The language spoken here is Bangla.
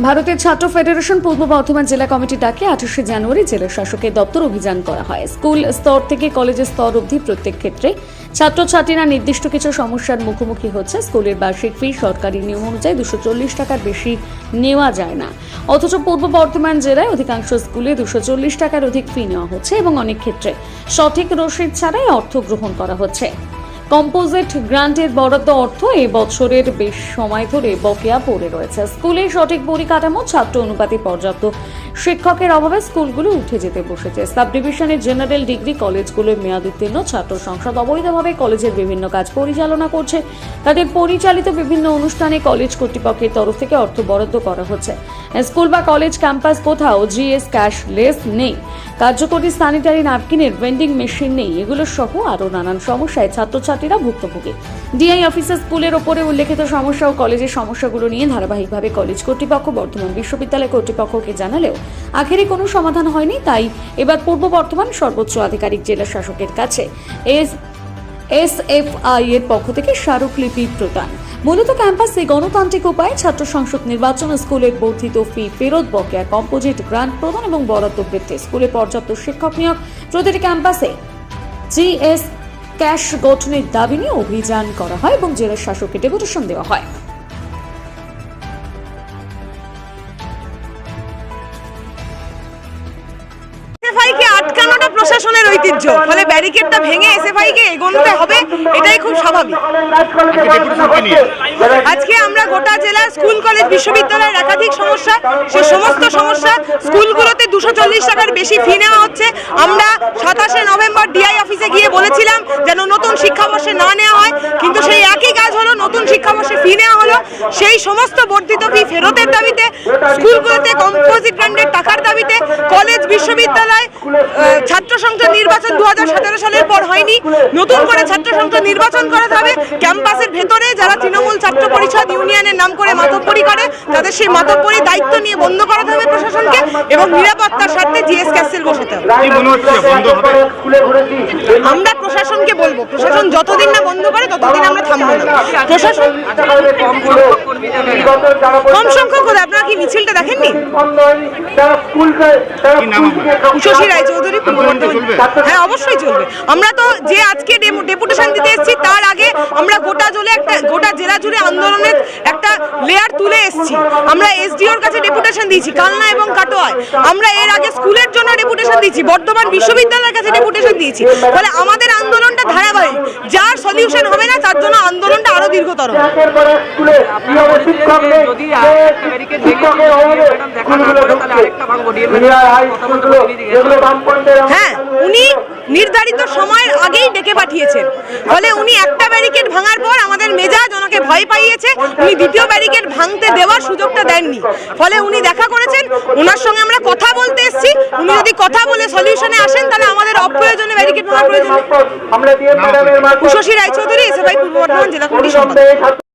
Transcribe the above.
ভারতের ছাত্র ফেডারেশন পূর্ব বর্ধমান জেলা কমিটির ডাকে 28শে জানুয়ারি জেলা শাসকের দপ্তর অভিযান করা হয়। স্কুল স্তর থেকে কলেজের স্তর অবধি প্রত্যেক ক্ষেত্রে ছাত্রছাত্রীরা নির্দিষ্ট কিছু সমস্যার মুখোমুখি হচ্ছে। স্কুলের বার্ষিক ফি সরকারি নিয়ম অনুযায়ী 240 টাকার বেশি নেওয়া যায় না, অথচ পূর্ব বর্ধমান জেলায় অধিকাংশ স্কুলে 240 টাকার অধিক ফি নেওয়া হচ্ছে এবং অনেক ক্ষেত্রে সঠিক রসিদ ছাড়াই অর্থ গ্রহণ করা হচ্ছে। কম্পোজিট গ্রান্টের বরাদ্দ অর্থ এই বছরের বেশ সময় ধরে বকেয়া পড়ে রয়েছে। স্কুলের সঠিক পরিকাঠামো, ছাত্র অনুপাতে পর্যাপ্ত শিক্ষকের অভাবে স্কুলগুলো উঠে যেতে বসেছে। সাব ডিভিশনের জেনারেল ডিগ্রি কলেজগুলোর মেয়াদ উত্তীর্ণ ছাত্র সংসদ অবৈধভাবে কলেজের বিভিন্ন কাজ পরিচালনা করছে। তাদের পরিচালিত বিভিন্ন অনুষ্ঠানে কলেজ কর্তৃপক্ষের তরফ থেকে অর্থ বরাদ্দ করা হচ্ছে। স্কুল বা কলেজ ক্যাম্পাস কোথাও জিএস ক্যাশলেস নেই, কার্যকরী স্যানিটারি ন্যাপকিনের ভেন্ডিং মেশিন নেই, এগুলো সহ আরও নানান সমস্যায় ছাত্রছাত্রীরা ভুক্তভোগী। ডিআই অফিসে স্কুলের ওপরে উল্লেখিত সমস্যা ও কলেজের সমস্যাগুলো নিয়ে ধারাবাহিকভাবে কলেজ কর্তৃপক্ষ বর্ধমান বিশ্ববিদ্যালয় কর্তৃপক্ষকে জানালেও আখেরে কোনো সমাধান হয়নি। তাই এবার পূর্ব বর্ধমান সর্বোচ্চ আধিকারিক জেলা শাসকের কাছে এসএফআই এর পক্ষ থেকে স্মারকলিপি প্রদান। মূলত ক্যাম্পাসে গণতান্ত্রিক উপায়ে ছাত্র সংসদ নির্বাচন, স্কুলের বর্ধিত ফি ফেরত, বকেয়া কম্পোজিট গ্রান্ট প্রদান এবং বরাদ্দ বৃদ্ধি, স্কুলে পর্যাপ্ত শিক্ষক নিয়োগ, প্রতিটি ক্যাম্পাসে জিএস ক্যাশ গঠনের দাবি নিয়ে অভিযান করা হয় এবং জেলা শাসককে ডেপুটেশন দেওয়া হয়। এসএফআইকে আটকানোটা প্রশাসনের ঐতিহ্য, ফলে ব্যারিকেডটা ভেঙে এসএফআইকে এগোতে হবে, এটাই খুব স্বাভাবিক। আজকে আমরা গোটা জেলার স্কুল, কলেজ, বিশ্ববিদ্যালয়ের একাধিক সমস্যা, সে সমস্ত সমস্যা স্কুলগুলোতে 240 টাকার বেশি ফি নেওয়া হচ্ছে। আমরা 27শে নভেম্বর ডিআই অফিসে গিয়ে বলেছিলাম যেন নতুন শিক্ষাবর্ষে না নেওয়া হয়, কিন্তু সেই একই কাজ হলো, নতুন শিক্ষাবর্ষে ফি নেওয়া হলো। সেই সমস্ত বর্ধিত ফি ফেরতের দাবিতে, স্কুলগুলোতে কম্পোজিট গ্রান্টের টাকার দাবিতে, কলেজ, বিশ্ববিদ্যালয় ছাত্র সংসদ নির্বাচন 2017 সালের পর হয়নি, নতুন করে ছাত্র সংসদ নির্বাচন করাতে হবে। ক্যাম্পাসের ভেতরে যারা তৃণমূল ছাত্র পরিষদ ইউনিয়নের নাম করে মাতব্বরি করে, তাদের সেই মাতব্বরি দায়িত্ব নিয়ে বন্ধ করাতে হবে প্রশাসনকে, এবং নিরাপত্তার স্বার্থে জিএস ক্যাসেল বসাতে হবে। আমরা প্রশাসনকে বলবো, প্রশাসন যতদিন না বন্ধ করে ততদিন আমরা থামবো না। প্রশাসন কম সংখ্যক হলে, আপনারা কি মিছিলটা দেখেননি? উষসী রায়চৌধুরী। হ্যাঁ, অবশ্যই চলবে। আমরা তো যে আজকে ডেপুটেশন দিতে এসেছি, তার আগে আমরা গোটা জেলা জুড়ে আন্দোলনের একটা লেয়ার তুলে এসেছি। আমরা এসডিওর কাছে ডেপুটেশন দিয়েছি কালনা এবং কাটোয়ায়। আমরা এর আগে স্কুলের জন্য ডেপুটেশন দিয়েছি, বর্ধমান বিশ্ববিদ্যালয়ের কাছে ডেপুটেশন দিয়েছি। ফলে আমাদের আন্দোলনটা ধারাবাহিক, যার সলিউশন হবে না তার জন্য আন্দোলনটা আরো দীর্ঘতর। হ্যাঁ, উনি নির্ধারিত সময়ের আগেই ডেকে পাঠিয়েছেন, ফলে উনি একটা ব্যারিকেড ভাঙার পর আমাদের মেজাজ ওনাকে ভয় পাইয়েছে, উনি দ্বিতীয় ব্যারিকেড ভাঙতে দেওয়ার সুযোগটা দেননি। ফলে উনি দেখা করেছেন, ওনার সঙ্গে আমরা কথা বলতে এসেছি। উনি যদি কথা বলে সলিউশনে আসেন, তাহলে আমাদের অপ্রয়োজনে ব্যারিকেড ভাঙার প্রয়োজন। উষসী রায়চৌধুরী, এসএফআই পূর্ব বর্ধমান জেলা কমিটির সম্পাদক।